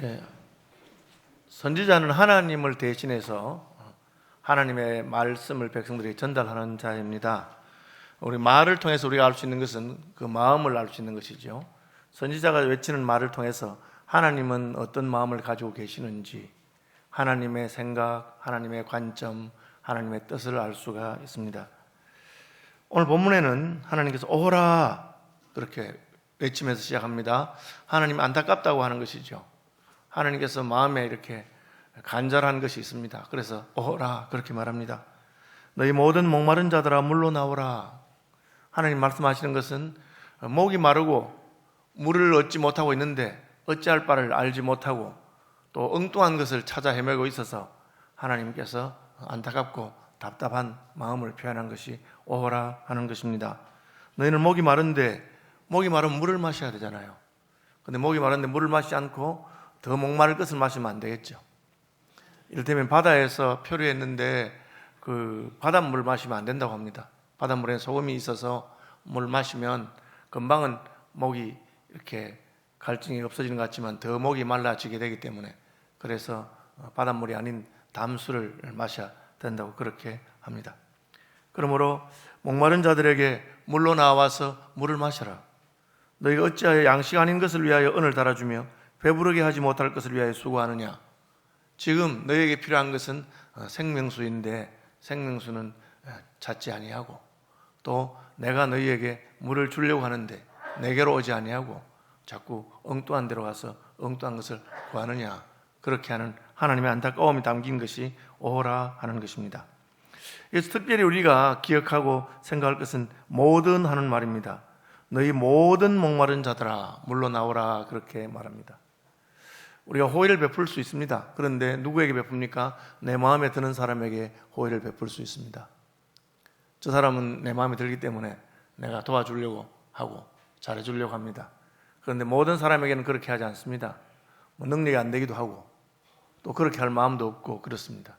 예, 선지자는 하나님을 대신해서 하나님의 말씀을 백성들에게 전달하는 자입니다. 우리 말을 통해서 우리가 알 수 있는 것은 그 마음을 알 수 있는 것이죠. 선지자가 외치는 말을 통해서 하나님은 어떤 마음을 가지고 계시는지, 하나님의 생각, 하나님의 관점, 하나님의 뜻을 알 수가 있습니다. 오늘 본문에는 하나님께서 오라 그렇게 외치면서 시작합니다. 하나님 안타깝다고 하는 것이죠. 하나님께서 마음에 이렇게 간절한 것이 있습니다. 그래서 오라 그렇게 말합니다. 너희 모든 목마른 자들아 물로 나오라. 하나님 말씀하시는 것은 목이 마르고 물을 얻지 못하고 있는데 어찌할 바를 알지 못하고 또 엉뚱한 것을 찾아 헤매고 있어서 하나님께서 안타깝고 답답한 마음을 표현한 것이 오라 하는 것입니다. 너희는 목이 마른데, 목이 마르면 물을 마셔야 되잖아요. 근데 목이 마른데 물을 마시지 않고 더 목마를 것을 마시면 안 되겠죠. 이를테면 바다에서 표류했는데 그 바닷물을 마시면 안 된다고 합니다. 바닷물에 소금이 있어서 물 마시면 금방은 목이 이렇게 갈증이 없어지는 것 같지만 더 목이 말라지게 되기 때문에, 그래서 바닷물이 아닌 담수를 마셔야 된다고 그렇게 합니다. 그러므로 목마른 자들에게 물로 나와서 물을 마셔라. 너희가 어찌하여 양식 아닌 것을 위하여 은을 달아주며 배부르게 하지 못할 것을 위하여 수고하느냐. 지금 너희에게 필요한 것은 생명수인데 생명수는 찾지 아니하고, 또 내가 너희에게 물을 주려고 하는데 내게로 오지 아니하고 자꾸 엉뚱한 데로 가서 엉뚱한 것을 구하느냐. 그렇게 하는 하나님의 안타까움이 담긴 것이 오라 하는 것입니다. 그래서 특별히 우리가 기억하고 생각할 것은 모든 하는 말입니다. 너희 모든 목마른 자들아 물로 나오라 그렇게 말합니다. 우리가 호의를 베풀 수 있습니다. 그런데 누구에게 베풉니까? 내 마음에 드는 사람에게 호의를 베풀 수 있습니다. 저 사람은 내 마음에 들기 때문에 내가 도와주려고 하고 잘해주려고 합니다. 그런데 모든 사람에게는 그렇게 하지 않습니다. 능력이 안 되기도 하고 또 그렇게 할 마음도 없고 그렇습니다.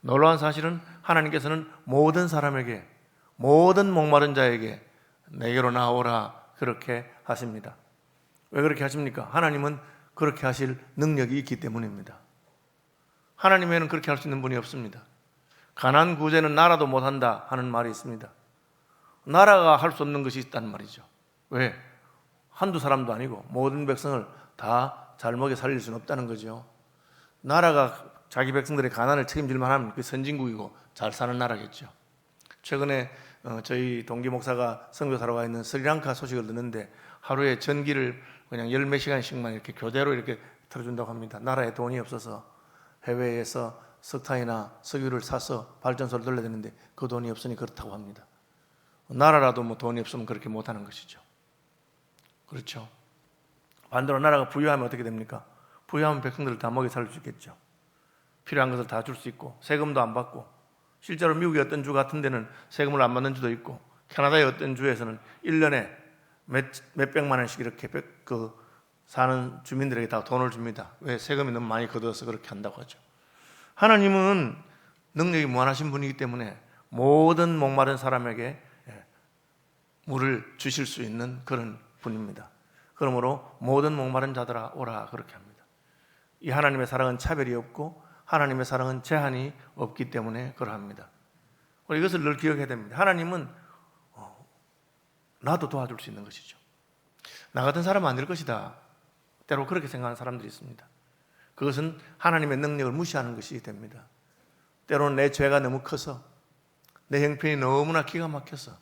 놀라운 사실은 하나님께서는 모든 사람에게, 모든 목마른 자에게 내게로 나오라 그렇게 하십니다. 왜 그렇게 하십니까? 하나님은 그렇게 하실 능력이 있기 때문입니다. 하나님 외에는 그렇게 할 수 있는 분이 없습니다. 가난 구제는 나라도 못한다 하는 말이 있습니다. 나라가 할 수 없는 것이 있다는 말이죠. 왜? 한두 사람도 아니고 모든 백성을 다 잘 먹여 살릴 수는 없다는 거죠. 나라가 자기 백성들의 가난을 책임질 만하면 그 선진국이고 잘 사는 나라겠죠. 최근에 저희 동기 목사가 선교사로 가 있는 스리랑카 소식을 듣는데 하루에 전기를 그냥 열 몇 시간씩만 이렇게 교대로 이렇게 틀어준다고 합니다. 나라에 돈이 없어서 해외에서 석탄이나 석유를 사서 발전소를 돌려야 되는데 그 돈이 없으니 그렇다고 합니다. 나라라도 뭐 돈이 없으면 그렇게 못하는 것이죠. 그렇죠. 반대로 나라가 부유하면 어떻게 됩니까? 부유하면 백성들을 다 먹여 살릴 수 있겠죠. 필요한 것을 다 줄 수 있고 세금도 안 받고, 실제로 미국의 어떤 주 같은 데는 세금을 안 받는 주도 있고, 캐나다의 어떤 주에서는 1년에 몇백만 원씩 이렇게 사는 주민들에게 다 돈을 줍니다. 왜? 세금이 너무 많이 걷어서 그렇게 한다고 하죠. 하나님은 능력이 무한하신 분이기 때문에 모든 목마른 사람에게 물을 주실 수 있는 그런 분입니다. 그러므로 모든 목마른 자들아 오라 그렇게 합니다. 이 하나님의 사랑은 차별이 없고 하나님의 사랑은 제한이 없기 때문에 그러합니다. 우리 이것을 늘 기억해야 됩니다. 하나님은 나도 도와줄 수 있는 것이죠. 나 같은 사람은 안 될 것이다. 때로 그렇게 생각하는 사람들이 있습니다. 그것은 하나님의 능력을 무시하는 것이 됩니다. 때로는 내 죄가 너무 커서, 내 형편이 너무나 기가 막혀서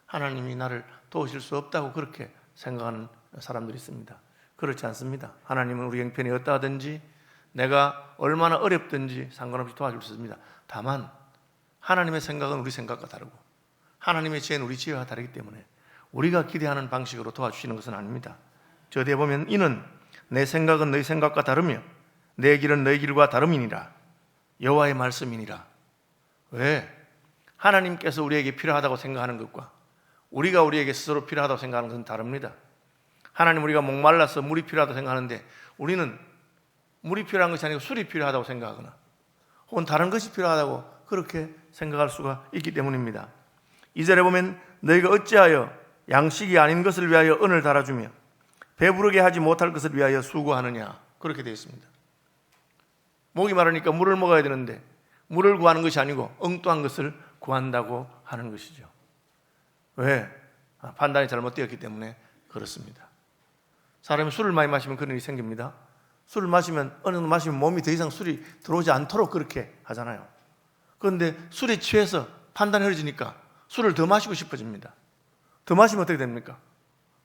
하나님이 나를 도우실 수 없다고 그렇게 생각하는 사람들이 있습니다. 그렇지 않습니다. 하나님은 우리 형편이 어떠하든지 내가 얼마나 어렵든지 상관없이 도와줄 수 있습니다. 다만 하나님의 생각은 우리 생각과 다르고 하나님의 지혜는 우리 지혜와 다르기 때문에 우리가 기대하는 방식으로 도와주시는 것은 아닙니다. 저 뒤에 보면 이는 내 생각은 너희 생각과 다르며 내 길은 너희 길과 다름이니라. 여호와의 말씀이니라. 왜? 하나님께서 우리에게 필요하다고 생각하는 것과 우리가 우리에게 스스로 필요하다고 생각하는 것은 다릅니다. 하나님, 우리가 목말라서 물이 필요하다고 생각하는데 우리는 물이 필요한 것이 아니고 술이 필요하다고 생각하거나 혹은 다른 것이 필요하다고 그렇게 생각할 수가 있기 때문입니다. 2절에 보면 너희가 어찌하여 양식이 아닌 것을 위하여 은을 달아주며 배부르게 하지 못할 것을 위하여 수고하느냐. 그렇게 되어 있습니다. 목이 마르니까 물을 먹어야 되는데 물을 구하는 것이 아니고 엉뚱한 것을 구한다고 하는 것이죠. 왜? 판단이 잘못되었기 때문에 그렇습니다. 사람이 술을 많이 마시면 그런 일이 생깁니다. 술을 마시면 어느 정도 마시면 몸이 더 이상 술이 들어오지 않도록 그렇게 하잖아요. 그런데 술에 취해서 판단이 흐려지니까 술을 더 마시고 싶어집니다. 더 마시면 어떻게 됩니까?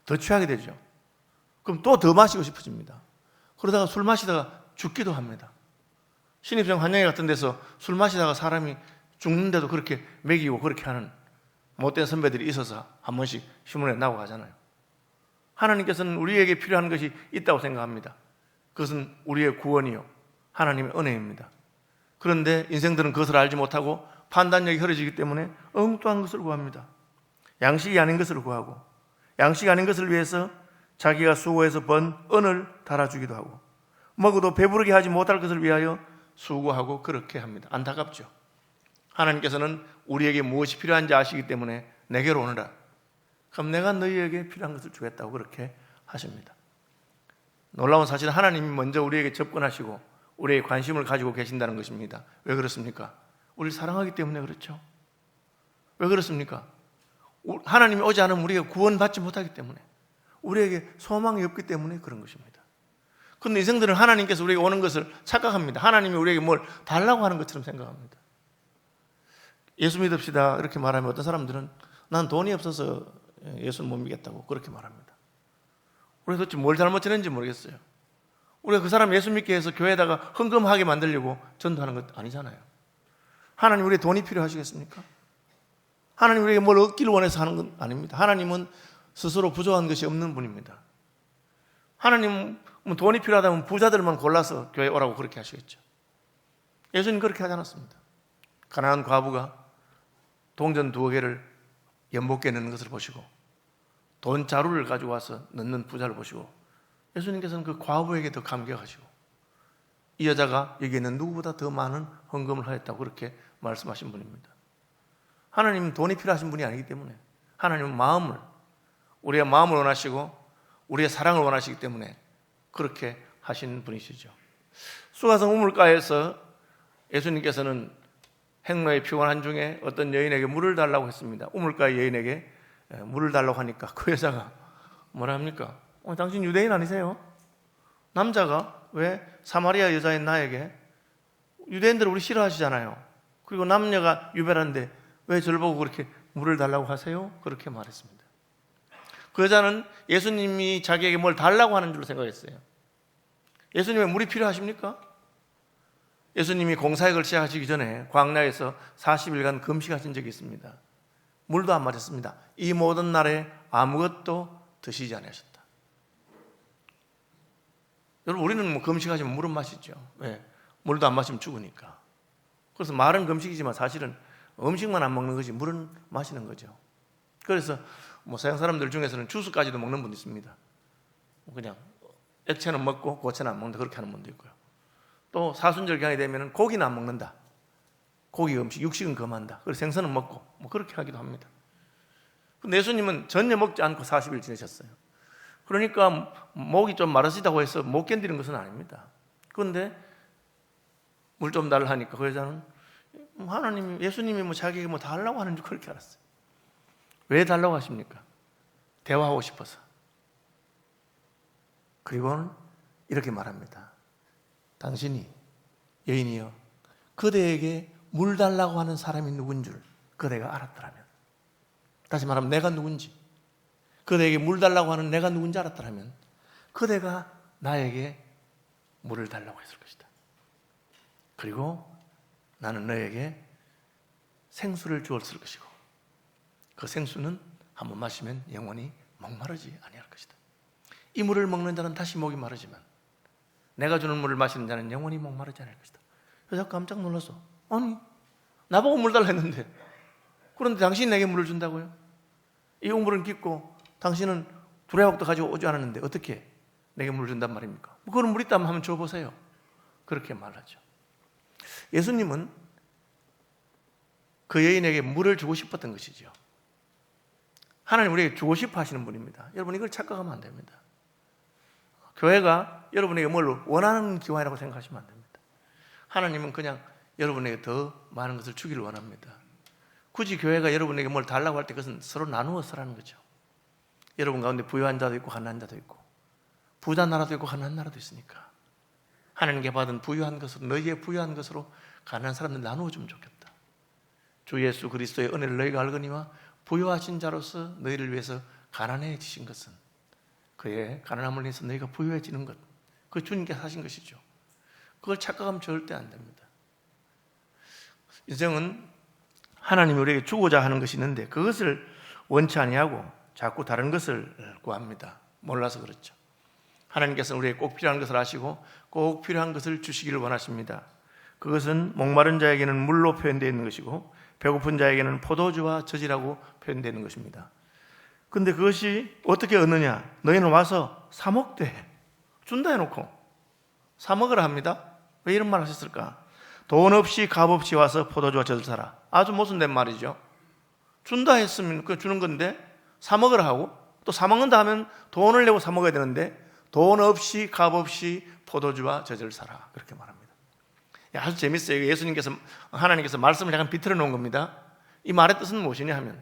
더 취하게 되죠. 그럼 또 더 마시고 싶어집니다. 그러다가 술 마시다가 죽기도 합니다. 신입생 환영회 같은 데서 술 마시다가 사람이 죽는데도 그렇게 먹이고 그렇게 하는 못된 선배들이 있어서 한 번씩 신문에 나오고 하잖아요. 하나님께서는 우리에게 필요한 것이 있다고 생각합니다. 그것은 우리의 구원이요 하나님의 은혜입니다. 그런데 인생들은 그것을 알지 못하고 판단력이 흐려지기 때문에 엉뚱한 것을 구합니다. 양식이 아닌 것을 구하고 양식이 아닌 것을 위해서 자기가 수고해서 번 은을 달아주기도 하고 먹어도 배부르게 하지 못할 것을 위하여 수고하고 그렇게 합니다. 안타깝죠. 하나님께서는 우리에게 무엇이 필요한지 아시기 때문에 내게로 오너라. 그럼 내가 너희에게 필요한 것을 주겠다고 그렇게 하십니다. 놀라운 사실은 하나님이 먼저 우리에게 접근하시고 우리에게 관심을 가지고 계신다는 것입니다. 왜 그렇습니까? 우리를 사랑하기 때문에 그렇죠. 왜 그렇습니까? 하나님이 오지 않으면 우리가 구원받지 못하기 때문에, 우리에게 소망이 없기 때문에 그런 것입니다. 그런데 인생들은 하나님께서 우리에게 오는 것을 착각합니다. 하나님이 우리에게 뭘 달라고 하는 것처럼 생각합니다. 예수 믿읍시다 이렇게 말하면 어떤 사람들은 난 돈이 없어서 예수를 못 믿겠다고 그렇게 말합니다. 우리가 도대체 뭘 잘못했는지 모르겠어요. 우리가 그 사람 예수 믿게 해서 교회에다가 헌금하게 만들려고 전도하는 것 아니잖아요. 하나님 우리의 돈이 필요하시겠습니까? 하나님 우리에게 뭘 얻기를 원해서 하는 건 아닙니다. 하나님은 스스로 부족한 것이 없는 분입니다. 하나님은 돈이 필요하다면 부자들만 골라서 교회에 오라고 그렇게 하시겠죠. 예수님 그렇게 하지 않았습니다. 가난한 과부가 동전 2개를 연복기에 넣는 것을 보시고 돈 자루를 가지고 와서 넣는 부자를 보시고 예수님께서는 그 과부에게 더 감격하시고 이 여자가 여기에는 누구보다 더 많은 헌금을 하였다고 그렇게 말씀하신 분입니다. 하나님은 돈이 필요하신 분이 아니기 때문에 하나님은 마음을, 우리의 마음을 원하시고 우리의 사랑을 원하시기 때문에 그렇게 하신 분이시죠. 수가성 우물가에서 예수님께서는 행로의 피곤한 중에 어떤 여인에게 물을 달라고 했습니다. 우물가의 여인에게 물을 달라고 하니까 그 여자가 뭐라 합니까? 당신 유대인 아니세요? 남자가 왜 사마리아 여자인 나에게, 유대인들 우리 싫어하시잖아요. 그리고 남녀가 유별한데 왜 저를 보고 그렇게 물을 달라고 하세요? 그렇게 말했습니다. 그 여자는 예수님이 자기에게 뭘 달라고 하는 줄로 생각했어요. 예수님의 물이 필요하십니까? 예수님이 공사역을 시작하시기 전에 광야에서 40일간 금식하신 적이 있습니다. 물도 안 마셨습니다. 이 모든 날에 아무것도 드시지 않으셨다. 여러분 우리는 금식하시면 물은 마시죠. 왜? 물도 안 마시면 죽으니까. 그래서 말은 금식이지만 사실은 음식만 안 먹는 것이 물은 마시는 거죠. 그래서 서양 사람들 중에서는 주스까지도 먹는 분도 있습니다. 그냥 액체는 먹고 고체는 안 먹는다 그렇게 하는 분도 있고요. 또 사순절 기간이 되면 고기는 안 먹는다. 고기 음식, 육식은 금한다. 그래서 생선은 먹고 그렇게 하기도 합니다. 근데 예수님은 전혀 먹지 않고 40일 지내셨어요. 그러니까 목이 좀 마르시다고 해서 못 견디는 것은 아닙니다. 그런데 물 좀 달라 하니까 그 여자는 하나님이, 예수님이 자기에게 달라고 하는 줄 그렇게 알았어요. 왜 달라고 하십니까? 대화하고 싶어서. 그리고는 이렇게 말합니다. 당신이, 여인이여, 그대에게 물 달라고 하는 사람이 누군 줄 그대가 알았더라면, 다시 말하면 내가 누군지, 그대에게 물 달라고 하는 내가 누군지 알았더라면 그대가 나에게 물을 달라고 했을 것이다. 그리고 나는 너에게 생수를 주었을 것이고 그 생수는 한번 마시면 영원히 목마르지 아니할 것이다. 이 물을 먹는 자는 다시 목이 마르지만 내가 주는 물을 마시는 자는 영원히 목마르지 않을 것이다. 여자가 깜짝 놀랐어. 아니, 나보고 물 달라 했는데 그런데 당신이 내게 물을 준다고요? 이 우물은 깊고 당신은 두레박도 가지고 오지 않았는데 어떻게 내게 물을 준단 말입니까? 그런 물 있다면 한번 줘보세요. 그렇게 말하죠. 예수님은 그 여인에게 물을 주고 싶었던 것이죠. 하나님 우리에게 주고 싶어 하시는 분입니다. 여러분 이걸 착각하면 안 됩니다. 교회가 여러분에게 뭘 원하는 기관이라고 생각하시면 안 됩니다. 하나님은 그냥 여러분에게 더 많은 것을 주기를 원합니다. 굳이 교회가 여러분에게 뭘 달라고 할 때 그것은 서로 나누어서라는 거죠. 여러분 가운데 부유한 자도 있고 가난한 자도 있고 부자 나라도 있고 가난한 나라도 있으니까 하나님께 받은 부유한 것으로 너희의 부유한 것으로 가난한 사람들 나누어 주면 좋겠다. 주 예수 그리스도의 은혜를 너희가 알거니와 부유하신 자로서 너희를 위해서 가난해지신 것은 그의 가난함을 위해서 너희가 부유해지는 것, 그 주님께서 하신 것이죠. 그걸 착각하면 절대 안 됩니다. 인생은 하나님이 우리에게 주고자 하는 것이 있는데 그것을 원치 아니하고 자꾸 다른 것을 구합니다. 몰라서 그렇죠. 하나님께서는 우리에게 꼭 필요한 것을 아시고 꼭 필요한 것을 주시기를 원하십니다. 그것은 목마른 자에게는 물로 표현되어 있는 것이고 배고픈 자에게는 포도주와 젖이라고 표현되어 있는 것입니다. 근데 그것이 어떻게 얻느냐? 너희는 와서 사 먹되 준다 해놓고 사 먹으라 합니다. 왜 이런 말 하셨을까? 돈 없이 값 없이 와서 포도주와 젖을 사라. 아주 모순된 말이죠. 준다 했으면 그 주는 건데 사 먹으라 하고 또 사 먹는다 하면 돈을 내고 사 먹어야 되는데 돈 없이 값 없이 포도주와 젖을 사라. 그렇게 말합니다. 아주 재밌어요. 예수님께서 하나님께서 말씀을 약간 비틀어 놓은 겁니다. 이 말의 뜻은 무엇이냐 하면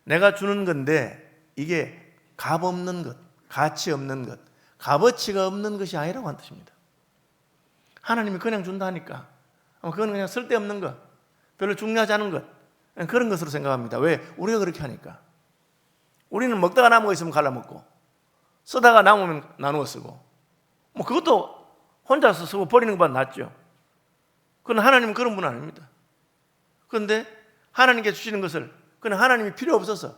내가 주는 건데 이게 값 없는 것, 가치 없는 것, 값어치가 없는 것이 아니라고 하는 뜻입니다. 하나님이 그냥 준다 하니까 그건 그냥 쓸데없는 것, 별로 중요하지 않은 것, 그런 것으로 생각합니다. 왜? 우리가 그렇게 하니까. 우리는 먹다가 남은 거 있으면 갈라먹고 쓰다가 남으면 나누어 쓰고 뭐 그것도 혼자서 쓰고 버리는 것보다 낫죠. 그러나 하나님은 그런 분 아닙니다. 그런데 하나님께 주시는 것을 그냥 하나님이 필요 없어서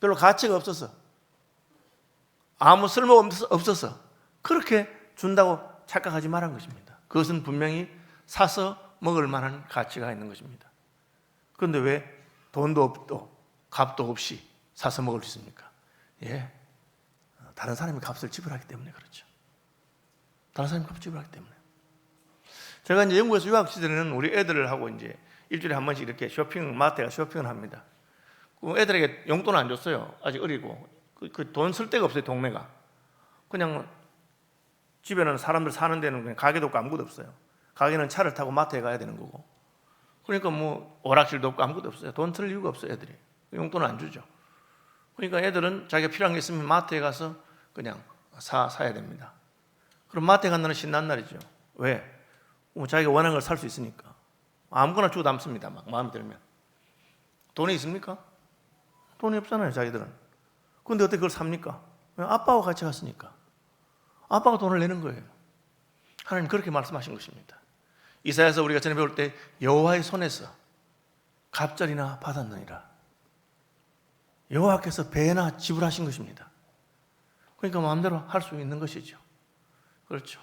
별로 가치가 없어서 아무 쓸모 없어서 그렇게 준다고 착각하지 말한 것입니다. 그것은 분명히 사서 먹을 만한 가치가 있는 것입니다. 그런데 왜 돈도 없고 값도 없이 사서 먹을 수 있습니까? 예, 다른 사람이 값을 지불하기 때문에 그렇죠. 다른 사람이 값을 지불하기 때문에. 제가 이제 영국에서 유학 시절에는 우리 애들을 하고 이제 일주일에 한 번씩 이렇게 마트에 가서 쇼핑을 합니다. 그 애들에게 용돈 안 줬어요. 아직 어리고 그 돈 쓸 데가 없어요. 동네가 그냥 집에는 사람들 사는 데는 그냥 가게도 없고 아무것도 없어요. 가게는 차를 타고 마트에 가야 되는 거고. 그러니까 뭐 오락실도 없고 아무것도 없어요. 돈 쓸 이유가 없어요. 애들이 용돈을 안 주죠. 그러니까 애들은 자기가 필요한 게 있으면 마트에 가서 그냥 사야 됩니다. 그럼 마트에 간 날은 신난 날이죠. 왜? 자기가 원하는 걸 살 수 있으니까. 아무거나 주고 남습니다. 막 마음에 들면. 돈이 있습니까? 돈이 없잖아요. 자기들은. 그런데 어떻게 그걸 삽니까? 아빠와 같이 갔으니까. 아빠가 돈을 내는 거예요. 하나님 그렇게 말씀하신 것입니다. 이사야서 우리가 전에 배울 때 여호와의 손에서 갑절이나 받았느니라. 여호와께서 배나 지불하신 것입니다. 그러니까 마음대로 할 수 있는 것이죠. 그렇죠.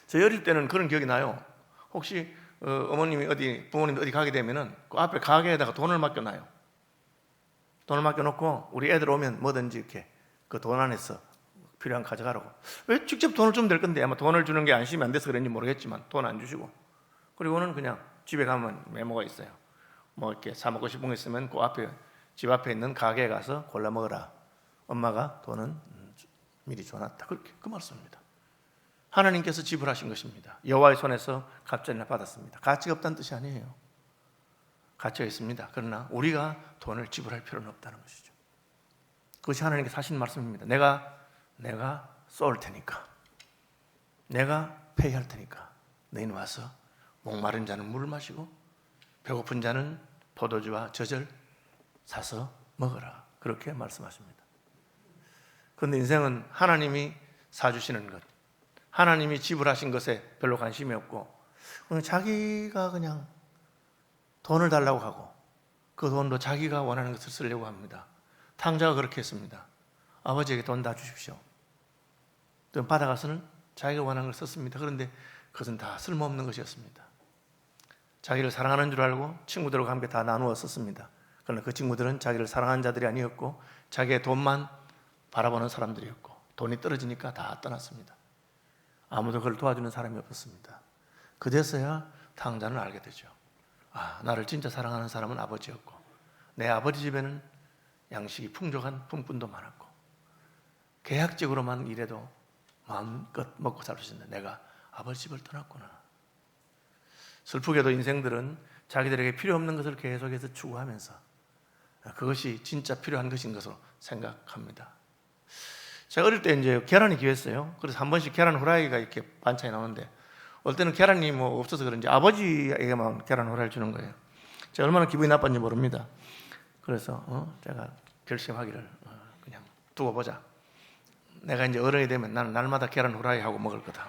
저희 어릴 때는 그런 기억이 나요. 혹시 부모님이 어디 가게 되면은 그 앞에 가게에다가 돈을 맡겨놔요. 돈을 맡겨놓고 우리 애들 오면 뭐든지 이렇게 그 돈 안에서 필요한 거 가져가라고. 왜 직접 돈을 주면 될 건데 아마 돈을 주는 게 안심이 안 돼서 그런지 모르겠지만 돈 안 주시고 그리고는 그냥 집에 가면 메모가 있어요. 뭐 이렇게 사 먹고 싶은 거 있으면 그 앞에 집 앞에 있는 가게에 가서 골라 먹어라. 엄마가 돈은 미리 줘놨다. 그렇게 그 말씀입니다. 하나님께서 지불하신 것입니다. 여호와의 손에서 갑절이나 받았습니다. 가치가 없다는 뜻이 아니에요. 가치가 있습니다. 그러나 우리가 돈을 지불할 필요는 없다는 것이죠. 그것이 하나님께서 하신 말씀입니다. 내가 쏠 테니까, 내가 페이할 테니까 너희는 와서 목마른 자는 물을 마시고 배고픈 자는 포도주와 젖을 사서 먹어라. 그렇게 말씀하십니다. 그런데 인생은 하나님이 사주시는 것, 하나님이 지불하신 것에 별로 관심이 없고 자기가 그냥 돈을 달라고 하고 그 돈도 자기가 원하는 것을 쓰려고 합니다. 탕자가 그렇게 했습니다. 아버지에게 돈 다 주십시오. 돈 받아가서는 자기가 원하는 걸 썼습니다. 그런데 그것은 다 쓸모없는 것이었습니다. 자기를 사랑하는 줄 알고 친구들과 함께 다 나누어 썼습니다. 그러나 그 친구들은 자기를 사랑하는 자들이 아니었고 자기의 돈만 바라보는 사람들이었고 돈이 떨어지니까 다 떠났습니다. 아무도 그를 도와주는 사람이 없었습니다. 그제서야 탕자는 알게 되죠. 나를 진짜 사랑하는 사람은 아버지였고 내 아버지 집에는 양식이 풍족한 품꾼도 많았고 계약적으로만 일해도 마음껏 먹고 살 수 있는데 내가 아버지 집을 떠났구나. 슬프게도 인생들은 자기들에게 필요 없는 것을 계속해서 추구하면서 그것이 진짜 필요한 것인 것으로 생각합니다. 제가 어릴 때 이제 계란이 귀했어요. 그래서 한 번씩 계란 후라이가 이렇게 반찬이 나오는데 어떨 때는 계란이 뭐 없어서 그런지 아버지에게만 계란 후라이를 주는 거예요. 제가 얼마나 기분이 나빴는지 모릅니다. 그래서 제가 결심하기를 그냥 두고 보자. 내가 이제 어른이 되면 나는 날마다 계란 후라이 하고 먹을 거다.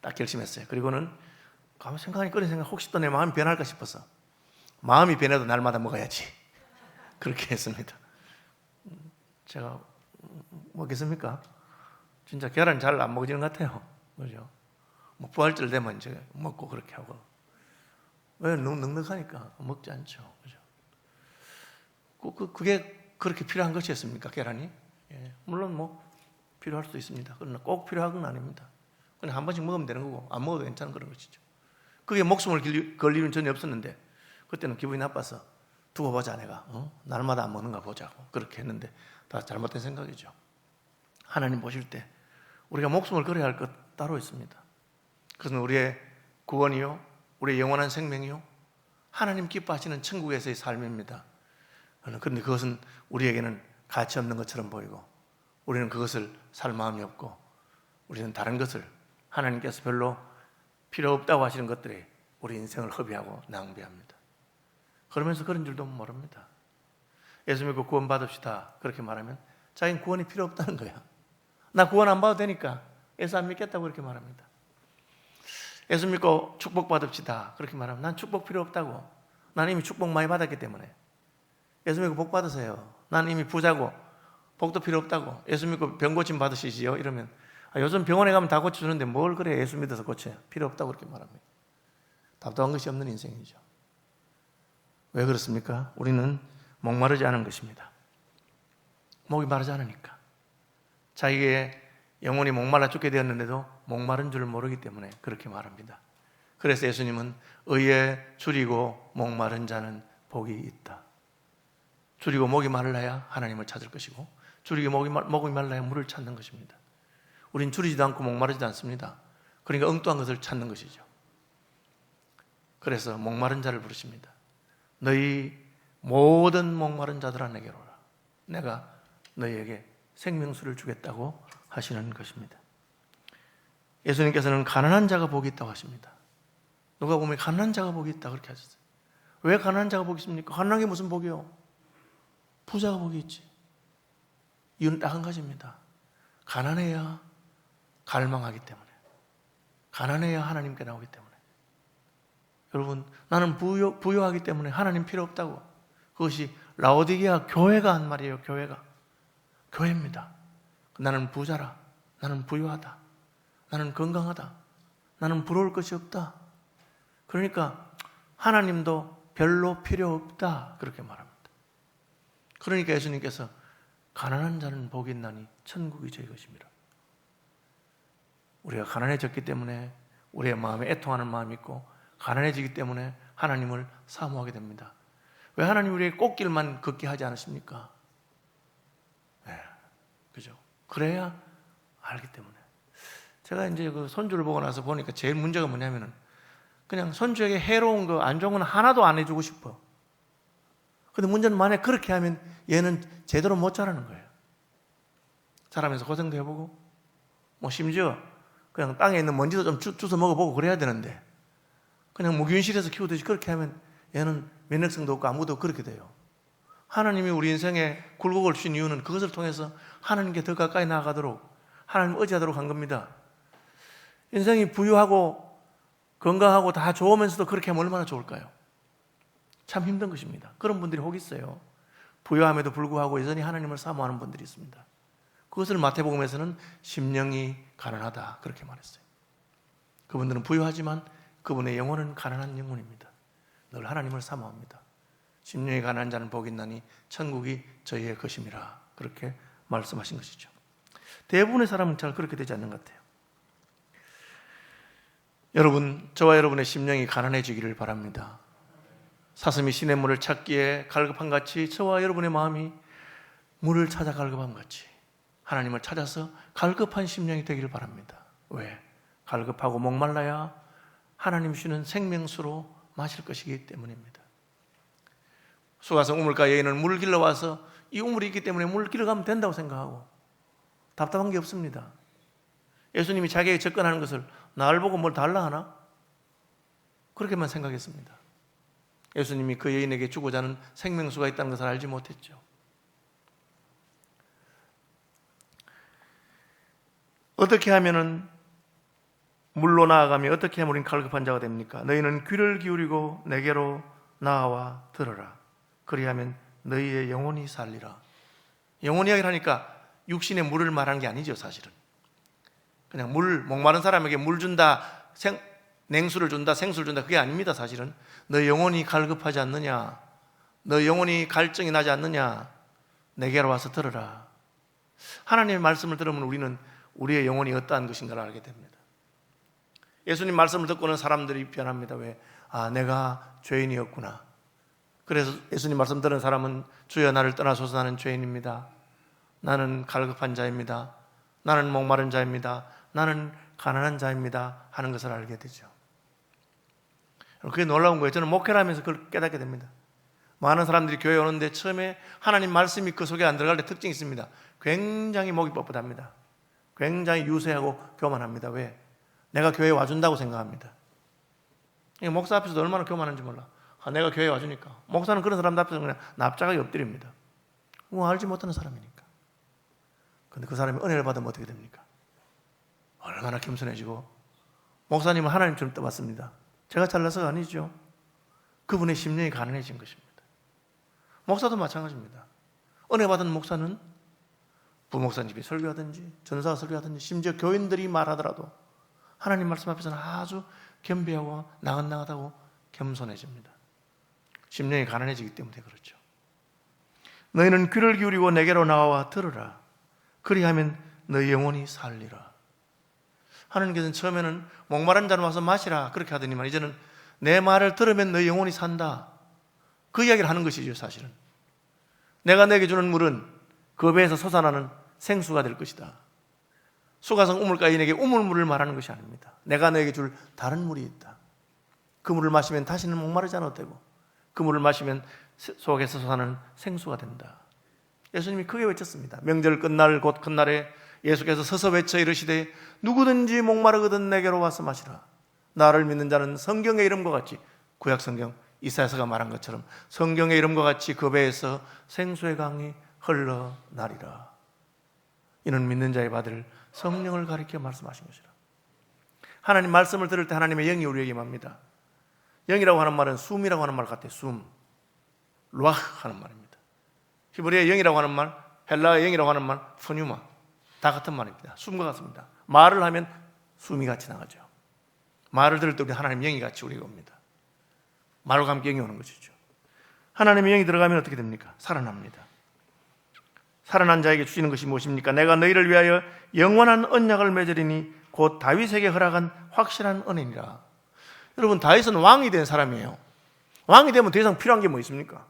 딱 결심했어요. 그리고는 가만 생각하니 그런 생각, 혹시 또 내 마음이 변할까 싶어서 마음이 변해도 날마다 먹어야지. 그렇게 했습니다. 제가 먹겠습니까? 진짜 계란 잘 안 먹어지는 것 같아요. 그죠? 뭐 부활절 되면 이제 먹고 그렇게 하고. 왜? 너무 넉넉하니까 먹지 않죠. 그죠? 그게 그렇게 필요한 것이었습니까? 계란이? 예. 물론 뭐 필요할 수도 있습니다. 그러나 꼭 필요한 건 아닙니다. 그냥 한 번씩 먹으면 되는 거고 안 먹어도 괜찮은 그런 것이죠. 그게 목숨을 걸 일은 전혀 없었는데 그때는 기분이 나빠서 두고 보자 내가 날마다 안 먹는가 보자고 그렇게 했는데 다 잘못된 생각이죠. 하나님 보실 때 우리가 목숨을 걸어야 할 것 따로 있습니다. 그것은 우리의 구원이요, 우리의 영원한 생명이요, 하나님 기뻐하시는 천국에서의 삶입니다. 그런데 그것은 우리에게는 가치 없는 것처럼 보이고 우리는 그것을 살 마음이 없고 우리는 다른 것을 하나님께서 별로 필요 없다고 하시는 것들에 우리 인생을 허비하고 낭비합니다. 그러면서 그런 줄도 모릅니다. 예수 믿고 구원 받읍시다 그렇게 말하면 자기는 구원이 필요 없다는 거야. 나 구원 안 받아도 되니까 예수 안 믿겠다고 그렇게 말합니다. 예수 믿고 축복 받읍시다 그렇게 말하면 난 축복 필요 없다고. 난 이미 축복 많이 받았기 때문에. 예수 믿고 복 받으세요. 난 이미 부자고 복도 필요 없다고. 예수 믿고 병 고침 받으시지요 이러면 요즘 병원에 가면 다 고쳐주는데 뭘 그래 예수 믿어서 고쳐요. 필요 없다고 그렇게 말합니다. 답답한 것이 없는 인생이죠. 왜 그렇습니까? 우리는 목마르지 않은 것입니다. 목이 마르지 않으니까. 자기의 영혼이 목말라 죽게 되었는데도 목마른 줄 모르기 때문에 그렇게 말합니다. 그래서 예수님은 의에 줄이고 목마른 자는 복이 있다. 줄이고 목이 말라야 하나님을 찾을 것이고 줄이고 목이 말라야 물을 찾는 것입니다. 우린 줄이지도 않고 목마르지도 않습니다. 그러니까 엉뚱한 것을 찾는 것이죠. 그래서 목마른 자를 부르십니다. 너희 모든 목마른 자들아 내게로 오라. 내가 너희에게 생명수를 주겠다고 하시는 것입니다. 예수님께서는 가난한 자가 복이 있다고 하십니다. 누가 보면 가난한 자가 복이 있다 그렇게 하셨어요. 왜 가난한 자가 복이 있습니까? 가난한 게 무슨 복이요? 부자가 복이 있지. 이유는 딱 한 가지입니다. 가난해야 갈망하기 때문에, 가난해야 하나님께 나오기 때문에. 여러분, 나는 부유하기 때문에 하나님 필요 없다고. 그것이 라오디게아 교회가 한 말이에요. 교회입니다. 나는 부자라, 나는 부유하다, 나는 건강하다, 나는 부러울 것이 없다. 그러니까 하나님도 별로 필요 없다 그렇게 말합니다. 그러니까 예수님께서 가난한 자는 복이 있나니 천국이 저희 것입니다. 우리가 가난해졌기 때문에 우리의 마음에 애통하는 마음이 있고 가난해지기 때문에 하나님을 사모하게 됩니다. 왜 하나님 우리의 꽃길만 걷게 하지 않으십니까? 네, 그죠? 그래야 알기 때문에. 제가 이제 그 손주를 보고 나서 보니까 제일 문제가 뭐냐면은 그냥 손주에게 해로운 거, 안 좋은 건 하나도 안 해주고 싶어. 근데 문제는 만약 그렇게 하면 얘는 제대로 못 자라는 거예요. 자라면서 고생도 해보고, 뭐 심지어 그냥 땅에 있는 먼지도 좀 주워 먹어보고 그래야 되는데, 그냥 무균실에서 키우듯이 그렇게 하면 얘는 면역성도 없고 아무도 그렇게 돼요. 하나님이 우리 인생에 굴곡을 주신 이유는 그것을 통해서 하나님께 더 가까이 나아가도록, 하나님을 의지하도록 한 겁니다. 인생이 부유하고 건강하고 다 좋으면서도 그렇게 하면 얼마나 좋을까요? 참 힘든 것입니다. 그런 분들이 혹 있어요. 부유함에도 불구하고 여전히 하나님을 사모하는 분들이 있습니다. 그것을 마태복음에서는 심령이 가난하다 그렇게 말했어요. 그분들은 부유하지만 그분의 영혼은 가난한 영혼입니다. 늘 하나님을 사모합니다. 심령이 가난한 자는 복이 있나니 천국이 저희의 것임이라 그렇게 말씀하신 것이죠. 대부분의 사람은 잘 그렇게 되지 않는 것 같아요. 여러분, 저와 여러분의 심령이 가난해지기를 바랍니다. 사슴이 시냇물을 찾기에 갈급함같이 저와 여러분의 마음이 물을 찾아 갈급함같이 하나님을 찾아서 갈급한 심령이 되기를 바랍니다. 왜? 갈급하고 목말라야 하나님 주시는 생명수로 마실 것이기 때문입니다. 수가성 우물가 여인은 물을 길러 와서 이 우물이 있기 때문에 물을 길러 가면 된다고 생각하고 답답한 게 없습니다. 예수님이 자기에게 접근하는 것을 나를 보고 뭘 달라 하나? 그렇게만 생각했습니다. 예수님이 그 여인에게 주고자 하는 생명수가 있다는 것을 알지 못했죠. 어떻게 하면은 물로 나아가며 어떻게 하면 우린 갈급한 자가 됩니까? 너희는 귀를 기울이고 내게로 나아와 들으라. 그리하면 너희의 영혼이 살리라. 영혼 이야기를 하니까 육신의 물을 말하는 게 아니죠, 사실은. 그냥 목마른 사람에게 물 준다, 냉수를 준다, 생수를 준다, 그게 아닙니다, 사실은. 너 영혼이 갈급하지 않느냐? 너 영혼이 갈증이 나지 않느냐? 내게로 와서 들으라. 하나님의 말씀을 들으면 우리는 우리의 영혼이 어떠한 것인가를 알게 됩니다. 예수님 말씀을 듣고는 사람들이 변합니다. 왜? 아, 내가 죄인이었구나. 그래서 예수님 말씀 들은 사람은 주여 나를 떠나소서 나는 죄인입니다. 나는 갈급한 자입니다. 나는 목마른 자입니다. 나는 가난한 자입니다. 하는 것을 알게 되죠. 그게 놀라운 거예요. 저는 목회를 하면서 그걸 깨닫게 됩니다. 많은 사람들이 교회에 오는데 처음에 하나님 말씀이 그 속에 안 들어갈 때 특징이 있습니다. 굉장히 목이 뻣뻣합니다. 굉장히 유세하고 교만합니다. 왜? 내가 교회에 와준다고 생각합니다. 목사 앞에서도 얼마나 교만한지 몰라. 아, 내가 교회에 와주니까. 목사는 그런 사람들 앞에서 그냥 납작하게 엎드립니다. 알지 못하는 사람이니까. 근데 그 사람이 은혜를 받으면 어떻게 됩니까? 얼마나 겸손해지고. 목사님은 하나님처럼 떠받습니다. 제가 잘나서가 아니죠. 그분의 심령이 가난해진 것입니다. 목사도 마찬가지입니다. 은혜 받은 목사는 부목사님이 설교하든지 전사가 설교하든지 심지어 교인들이 말하더라도 하나님 말씀 앞에서는 아주 겸비하고 나긋나긋하고 겸손해집니다. 심령이 가난해지기 때문에 그렇죠. 너희는 귀를 기울이고 내게로 나와 들으라. 그리하면 너희 영혼이 살리라. 하나님께서는 처음에는 목마른 자는 와서 마시라 그렇게 하더니만 이제는 내 말을 들으면 너희 영혼이 산다. 그 이야기를 하는 것이죠, 사실은. 내가 내게 주는 물은 그 배에서 솟아나는 생수가 될 것이다. 수가성 우물가인에게 우물물을 말하는 것이 아닙니다. 내가 너에게 줄 다른 물이 있다. 그 물을 마시면 다시는 목마르지 않아도 되고 그 물을 마시면 속에서 솟아나는 생수가 된다. 예수님이 크게 외쳤습니다. 명절 끝날 곧 큰 날에 예수께서 서서 외쳐 이르시되 누구든지 목마르거든 내게로 와서 마시라. 나를 믿는 자는 성경의 이름과 같이 구약 성경 이사야서가 말한 것처럼 성경의 이름과 같이 그 배에서 생수의 강이 흘러나리라. 이는 믿는 자의 받을 성령을 가리켜 말씀하신 것이라. 하나님 말씀을 들을 때 하나님의 영이 우리에게 임합니다. 영이라고 하는 말은 숨이라고 하는 말 같아요. 숨, 루아흐 하는 말입니다. 히브리어 영이라고 하는 말, 헬라어 영이라고 하는 말, 푸뉴마 다 같은 말입니다. 숨과 같습니다. 말을 하면 숨이 같이 나가죠. 말을 들을 때 우리 하나님 영이 같이 우리가 옵니다. 말과 함께 영이 오는 것이죠. 하나님의 영이 들어가면 어떻게 됩니까? 살아납니다. 살아난 자에게 주시는 것이 무엇입니까? 내가 너희를 위하여 영원한 언약을 맺으리니 곧 다윗에게 허락한 확실한 은혜니라. 여러분, 다윗은 왕이 된 사람이에요. 왕이 되면 더 이상 필요한 게 뭐 있습니까?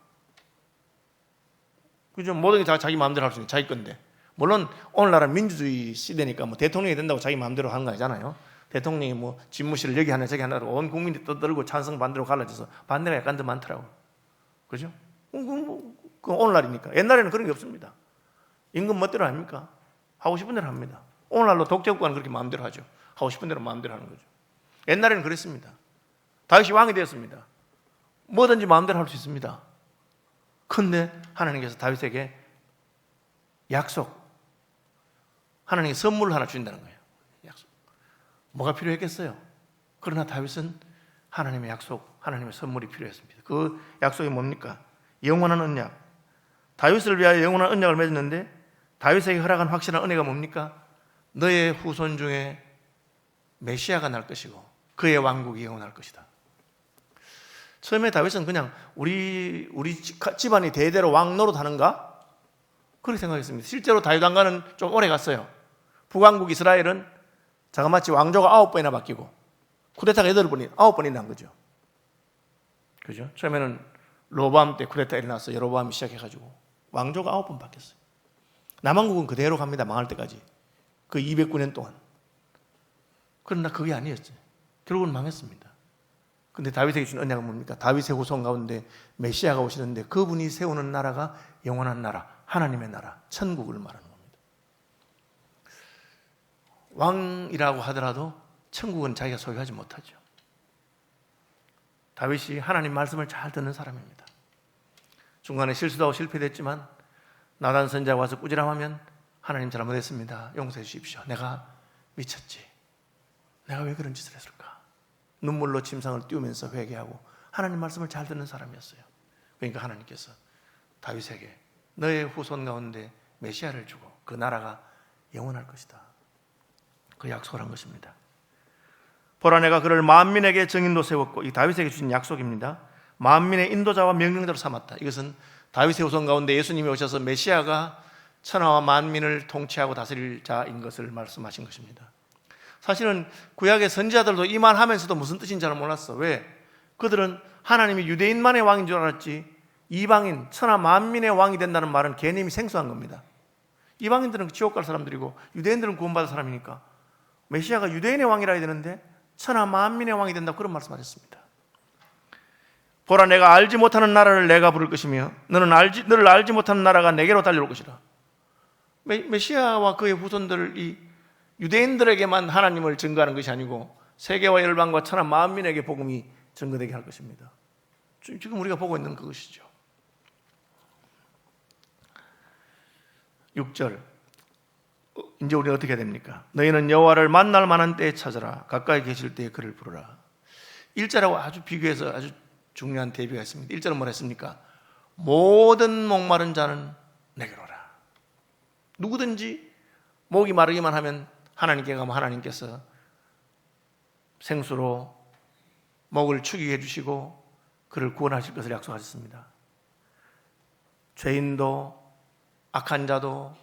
그죠? 모든 게 다 자기 마음대로 할 수 있는 자기 건데. 물론 오늘날은 민주주의 시대니까 뭐 대통령이 된다고 자기 마음대로 하는 거 아니잖아요. 대통령이 뭐 집무실을 여기 하나 저기 하나로 온 국민이 떠들고 찬성 반대로 갈라져서 반대가 약간 더 많더라고. 그죠? 그 오늘날이니까. 옛날에는 그런 게 없습니다. 임금 멋대로 합니까? 하고 싶은 대로 합니다. 오늘날로 독재국가는 그렇게 마음대로 하죠. 하고 싶은 대로 마음대로 하는 거죠. 옛날에는 그랬습니다. 다윗이 왕이 되었습니다. 뭐든지 마음대로 할 수 있습니다. 그런데 하나님께서 다윗에게 약속, 하나님께 선물을 하나 주신다는 거예요. 약속. 뭐가 필요했겠어요? 그러나 다윗은 하나님의 약속, 하나님의 선물이 필요했습니다. 그 약속이 뭡니까? 영원한 언약. 다윗을 위하여 영원한 언약을 맺었는데 다윗에게 허락한 확실한 은혜가 뭡니까? 너의 후손 중에 메시아가 날 것이고 그의 왕국이 영원할 것이다. 처음에 다윗은 그냥 우리 집안이 대대로 왕 노릇하는가? 그렇게 생각했습니다. 실제로 다윗 왕가는 좀 오래 갔어요. 북왕국 이스라엘은 자그마치 왕조가 9번이나 바뀌고 쿠데타가 9번이 난 거죠. 그죠? 처음에는 로보암 때 쿠데타 일어나서 여로보암이 시작해가지고 왕조가 9번 바뀌었어요. 남왕국은 그대로 갑니다. 망할 때까지. 그 209년 동안. 그러나 그게 아니었어요. 결국은 망했습니다. 근데 다윗에게 준 언약은 뭡니까? 다윗의 후손 가운데 메시아가 오시는데 그분이 세우는 나라가 영원한 나라, 하나님의 나라, 천국을 말하는 겁니다. 왕이라고 하더라도 천국은 자기가 소유하지 못하죠. 다윗이 하나님 말씀을 잘 듣는 사람입니다. 중간에 실수도 하고 실패됐지만 나단 선지자가 와서 꾸지람하면 하나님 잘못했습니다. 용서해 주십시오. 내가 미쳤지. 내가 왜 그런 짓을 했을까? 눈물로 침상을 띄우면서 회개하고 하나님 말씀을 잘 듣는 사람이었어요. 그러니까 하나님께서 다윗에게 너의 후손 가운데 메시아를 주고 그 나라가 영원할 것이다. 그 약속을 한 것입니다. 보라 내가 그를 만민에게 정인도 세웠고, 이 다윗에게 주신 약속입니다. 만민의 인도자와 명령대로 삼았다. 이것은 다윗의 후손 가운데 예수님이 오셔서 메시아가 천하와 만민을 통치하고 다스릴 자인 것을 말씀하신 것입니다. 사실은 구약의 선지자들도 이 말 하면서도 무슨 뜻인지 잘 몰랐어. 왜? 그들은 하나님이 유대인만의 왕인 줄 알았지 이방인, 천하 만민의 왕이 된다는 말은 개념이 생소한 겁니다. 이방인들은 지옥 갈 사람들이고 유대인들은 구원받을 사람이니까 메시아가 유대인의 왕이라 해야 되는데 천하 만민의 왕이 된다고 그런 말씀하셨습니다. 보라 내가 알지 못하는 나라를 내가 부를 것이며 너를 알지 못하는 나라가 내게로 달려올 것이라. 메시아와 그의 후손들이 유대인들에게만 하나님을 증거하는 것이 아니고 세계와 열방과 천하 만민에게 복음이 증거되게 할 것입니다. 지금 우리가 보고 있는 그것이죠. 6절 이제 우리는 어떻게 해야 됩니까? 너희는 여호와를 만날 만한 때에 찾아라. 가까이 계실 때에 그를 부르라. 1절하고 아주 비교해서 아주 중요한 대비가 있습니다. 1절은 뭐라 했습니까? 모든 목마른 자는 내게로 오라. 누구든지 목이 마르기만 하면 하나님께 가면 하나님께서 생수로 목을 축이게 해주시고 그를 구원하실 것을 약속하셨습니다. 죄인도 악한 자도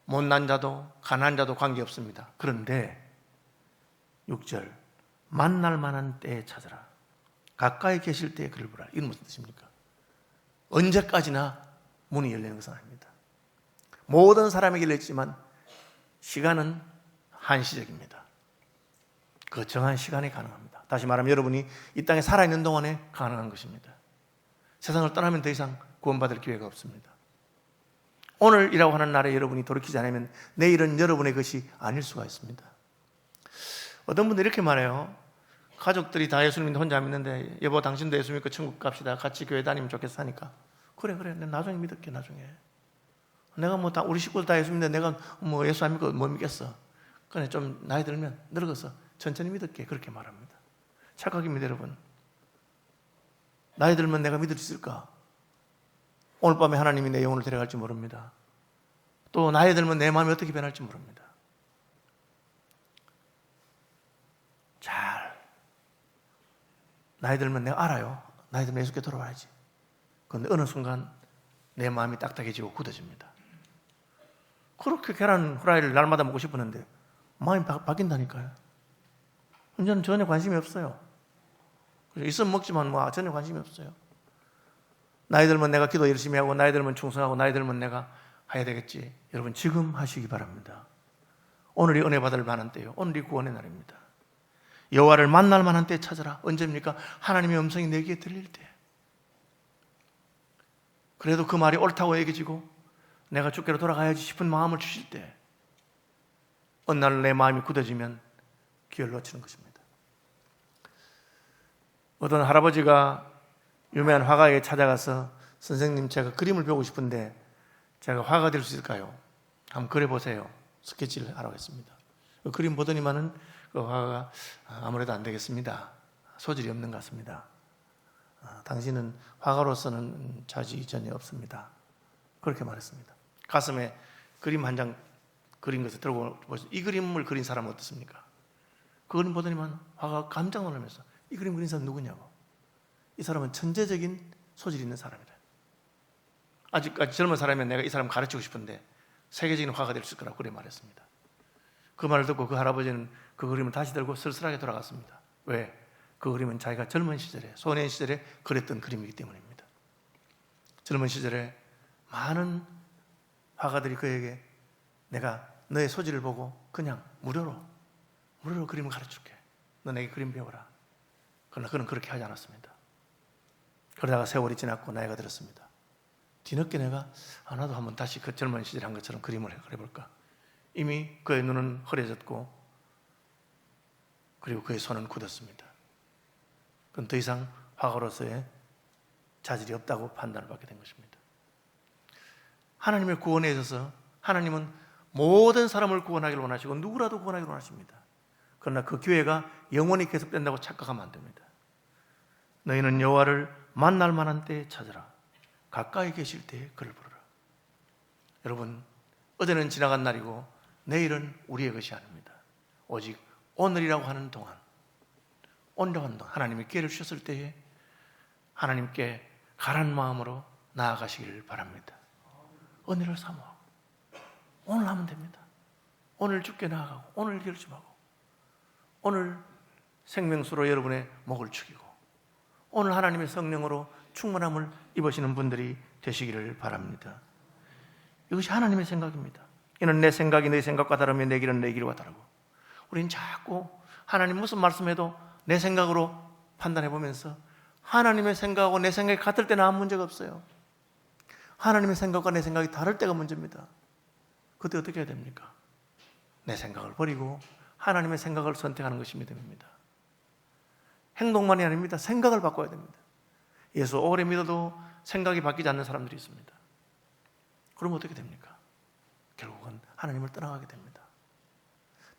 못난 자도 가난한 자도 관계없습니다. 그런데 6절 만날 만한 때에 찾아라. 가까이 계실 때에 그를 부르라. 이건 무슨 뜻입니까? 언제까지나 문이 열리는 것은 아닙니다. 모든 사람에게 열렸지만 시간은 한시적입니다. 그 정한 시간에 가능합니다. 다시 말하면 여러분이 이 땅에 살아있는 동안에 가능한 것입니다. 세상을 떠나면 더 이상 구원받을 기회가 없습니다. 오늘이라고 하는 날에 여러분이 돌이키지 않으면 내일은 여러분의 것이 아닐 수가 있습니다. 어떤 분들이 이렇게 말해요. 가족들이 다 예수 믿는데 혼자 안 믿는데 여보 당신도 예수 믿고 천국 갑시다. 같이 교회 다니면 좋겠어 하니까 그래 내가 나중에 믿을게. 나중에 내가 뭐 다 우리 식구들 다 예수 믿는데 내가 뭐 예수 안 믿고 못 믿겠어. 그래 좀 나이 들면 늙어서 천천히 믿을게. 그렇게 말합니다. 착각입니다. 여러분. 나이 들면 내가 믿을 수 있을까? 오늘 밤에 하나님이 내 영혼을 데려갈지 모릅니다. 또 나이 들면 내 마음이 어떻게 변할지 모릅니다. 잘 나이 들면 내가 알아요. 나이 들면 예수께 돌아와야지. 그런데 어느 순간 내 마음이 딱딱해지고 굳어집니다. 그렇게 계란 후라이를 날마다 먹고 싶었는데 마음이 바뀐다니까요. 저는 전혀 관심이 없어요. 있으면 먹지만 뭐 전혀 관심이 없어요. 나이 들면 내가 기도 열심히 하고 나이 들면 충성하고 나이 들면 내가 해야 되겠지. 여러분 지금 하시기 바랍니다. 오늘이 은혜 받을 만한 때요. 오늘이 구원의 날입니다. 여호와를 만날 만한 때 찾아라. 언제입니까? 하나님의 음성이 내 귀에 들릴 때. 그래도 그 말이 옳다고 여겨지고 내가 주께로 돌아가야지 싶은 마음을 주실 때 어느 날 내 마음이 굳어지면 기회를 놓치는 것입니다. 어떤 할아버지가 유명한 화가에게 찾아가서 선생님 제가 그림을 배우고 싶은데 제가 화가 될 수 있을까요? 한번 그려보세요. 스케치를 하라고 했습니다. 그 그림 보더니만은 그 화가가 아무래도 안 되겠습니다. 소질이 없는 것 같습니다. 당신은 화가로서는 자질이 전혀 없습니다. 그렇게 말했습니다. 가슴에 그림 한 장 그린 것을 들고 보세요. 이 그림을 그린 사람은 어떻습니까? 그 그림 보더니만 화가가 깜짝 놀라면서 이 그림 그린 사람 누구냐고. 이 사람은 천재적인 소질이 있는 사람이다. 아직까지 젊은 사람이면 내가 이 사람 가르치고 싶은데 세계적인 화가 될 수 있을 거라고 그래 말했습니다. 그 말을 듣고 그 할아버지는 그 그림을 다시 들고 쓸쓸하게 돌아갔습니다. 왜? 그 그림은 자기가 젊은 시절에, 소년 시절에 그렸던 그림이기 때문입니다. 젊은 시절에 많은 화가들이 그에게 내가 너의 소질을 보고 그냥 무료로 그림을 가르쳐줄게. 너 내게 그림 배워라. 그러나 그는 그렇게 하지 않았습니다. 그러다가 세월이 지났고 나이가 들었습니다. 뒤늦게 내가 나도 한번 다시 그 젊은 시절에 한 것처럼 그림을 그려볼까. 이미 그의 눈은 흐려졌고 그리고 그의 손은 굳었습니다. 그건 더 이상 화가로서의 자질이 없다고 판단을 받게 된 것입니다. 하나님의 구원에 있어서 하나님은 모든 사람을 구원하기를 원하시고 누구라도 구원하기를 원하십니다. 그러나 그 기회가 영원히 계속된다고 착각하면 안 됩니다. 너희는 여호와를 만날 만한 때에 찾으라. 가까이 계실 때에 그를 부르라. 여러분, 어제는 지나간 날이고 내일은 우리의 것이 아닙니다. 오직 오늘이라고 하는 동안, 오늘이라고 하는 동안 하나님이 기회를 주셨을 때에 하나님께 가란 마음으로 나아가시기를 바랍니다. 은혜를 사모하고 오늘 하면 됩니다. 오늘 주께 나아가고 오늘 결심하고 오늘 생명수로 여러분의 목을 축이고 오늘 하나님의 성령으로 충만함을 입으시는 분들이 되시기를 바랍니다. 이것이 하나님의 생각입니다. 이는 내 생각이 내 생각과 다르며 내 길은 내 길과 다르고 우리는 자꾸 하나님 무슨 말씀해도 내 생각으로 판단해 보면서 하나님의 생각하고 내 생각이 같을 때는 아무 문제가 없어요. 하나님의 생각과 내 생각이 다를 때가 문제입니다. 그때 어떻게 해야 됩니까? 내 생각을 버리고 하나님의 생각을 선택하는 것이 믿음입니다. 행동만이 아닙니다. 생각을 바꿔야 됩니다. 예수 오래 믿어도 생각이 바뀌지 않는 사람들이 있습니다. 그럼 어떻게 됩니까? 결국은 하나님을 떠나가게 됩니다.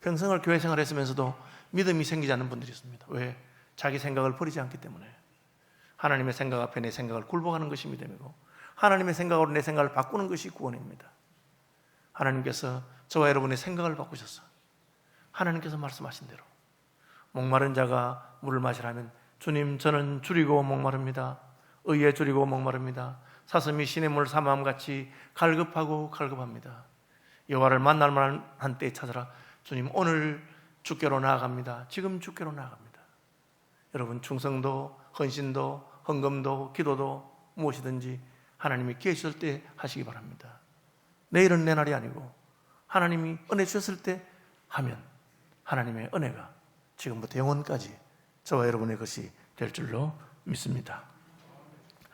평생을 교회 생활을 했으면서도 믿음이 생기지 않는 분들이 있습니다. 왜? 자기 생각을 버리지 않기 때문에. 하나님의 생각 앞에 내 생각을 굴복하는 것이 믿음이고 하나님의 생각으로 내 생각을 바꾸는 것이 구원입니다. 하나님께서 저와 여러분의 생각을 바꾸셔서 하나님께서 말씀하신 대로 목마른 자가 물을 마시라면 주님 저는 줄이고 목마릅니다. 의에 줄이고 목마릅니다. 사슴이 시냇물 사마음같이 갈급하고 갈급합니다. 여호와를 만날 만한 때에 찾아라. 주님 오늘 주께로 나아갑니다. 지금 주께로 나아갑니다. 여러분 충성도 헌신도 헌금도 기도도 무엇이든지 하나님이 기회 주실 때 하시기 바랍니다. 내일은 내 날이 아니고 하나님이 은혜 주셨을 때 하면 하나님의 은혜가 지금부터 영원까지 저와 여러분의 것이 될 줄로 믿습니다.